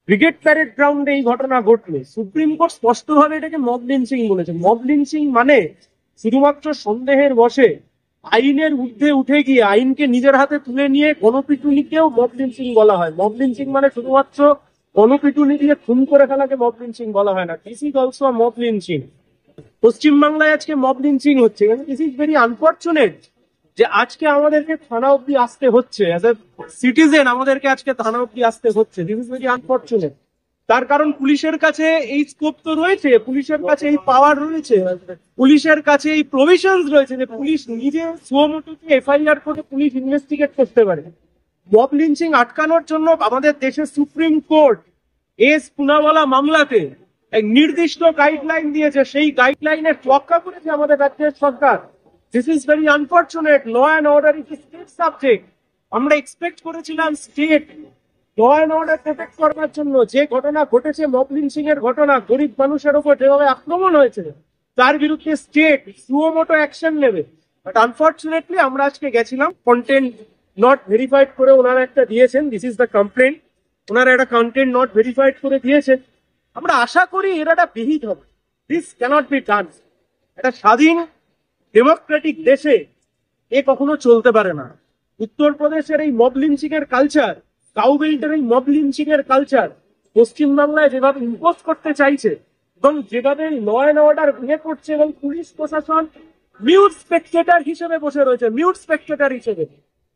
Brigade parade গ্রাউন্ডে এই ঘটনা ঘটলে সুপ্রিম কোর্ট স্পষ্টভাবে এটাকে মব লিঞ্চিং বলেছে। মব লিঞ্চিং মানে শুধুমাত্র সন্দেহের বশে আইনের ঊর্ধ্বে উঠে গিয়ে আইনকে নিজের হাতে তুলে নিয়ে গণপিটুনিকেও মব লিঞ্চিং বলা হয়। মব লিঞ্চিং মানে শুধুমাত্র গণপিটুনি দিয়ে খুন করে ফেলাকে মব লিঞ্চিং বলা হয় না। This is also mob lynching. পশ্চিমবাংলায় আজকে মব লিঞ্চিং হচ্ছে, দিস ইজ ভেরি আনফর্চুনেট যে আজকে আমাদেরকে থানা অব্দি আসতে হচ্ছে, অ্যাজ এ সিটিজেন আমাদেরকে আজকে থানা অব্দি আসতে হচ্ছে। This is very unfortunate. তার কারণ পুলিশের কাছে এই স্কোপ তো রয়েছে, পুলিশের কাছে এই পাওয়ার রয়েছে, পুলিশের কাছে এই প্রভিশনস রয়েছে যে পুলিশ নিজে সুমোটোকে এফআইআর করে পুলিশ ইনভেস্টিগেট করতে পারে। মব লিঞ্চিং আটকানোর জন্য আমাদের দেশের সুপ্রিম কোর্ট পুনাওয়ালা মামলাতে এক নির্দিষ্ট গাইডলাইন দিয়েছে, সেই গাইডলাইনের তোয়াক্কা করেছে আমাদের রাজ্যের সরকার। This is very unfortunate. Law and order is state subject. আমরা এক্সপেক্ট করেছিলাম state law and order protect করবার জন্য। যে ঘটনা ঘটেছে মব লিঞ্চিং এর ঘটনা, গরিব মানুষের উপর যেভাবে আক্রমণ হয়েছে, তার বিরুদ্ধে স্টেট সুমোটো অ্যাকশন নেবে। বাট আনফর্চুনেটলি আমরা আজকে গেছিলাম, কন্টেন্ট নট ভেরিফাইড করে ওনারা একটা দিয়েছেন, দিস ইজ দ্য কমপ্লেন। ওনারা একটা কন্টেন্ট নট ভেরিফাইড করে দিয়েছেন। আমরা আশা করি এর একটা বিহিত হবে। This cannot be done. একটা স্বাধীন ডেমোক্রেটিক দেশে এ কখনো চলতে পারে না। উত্তরপ্রদেশের এই মব লিঞ্চিং এর কালচার, কাউবেল্টের এই মব লিঞ্চিং এর কালচার পশ্চিমবাংলায় যেভাবে ইম্পোজ করতে চাইছে এবং যেভাবে ল অ্যান্ড অর্ডার ভেঙে পড়ছে এবং পুলিশ প্রশাসন মিউট স্পেকটেটর হিসেবে বসে রয়েছে, মিউট স্পেকটেটর হিসেবে।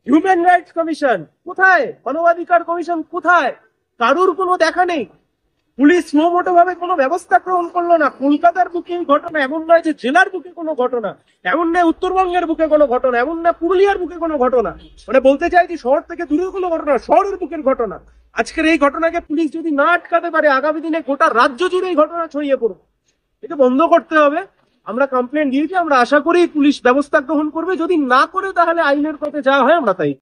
হিউম্যান রাইটস কমিশন কোথায়? মানবাধিকার কমিশন কোথায়? কারুর কোনো দেখা নেই। পুলিশ সুমোটো ভাবে কোনো ব্যবস্থা গ্রহণ করলো না। কলকাতার বুকে এই ঘটনা, এমন নয় যে জেলার বুকে কোনো ঘটনা, এমন নয় উত্তরবঙ্গের বুকে কোনো ঘটনা, এমন না পুরুলিয়ার বুকে কোনো ঘটনা। মানে বলতে চাই যে শহর থেকে দূরে কোনো ঘটনা, শহরের বুকের ঘটনা। আজকের এই ঘটনাকে পুলিশ যদি না আটকাতে পারে, আগামী দিনে গোটা রাজ্য জুড়ে এই ঘটনা ছড়িয়ে পড়বে। এটা বন্ধ করতে হবে। আমরা কমপ্লেন দিয়েছি, আমরা আশা করি পুলিশ ব্যবস্থা গ্রহণ করবে। যদি না করে তাহলে আইনের পথে যা হয় আমরা তাই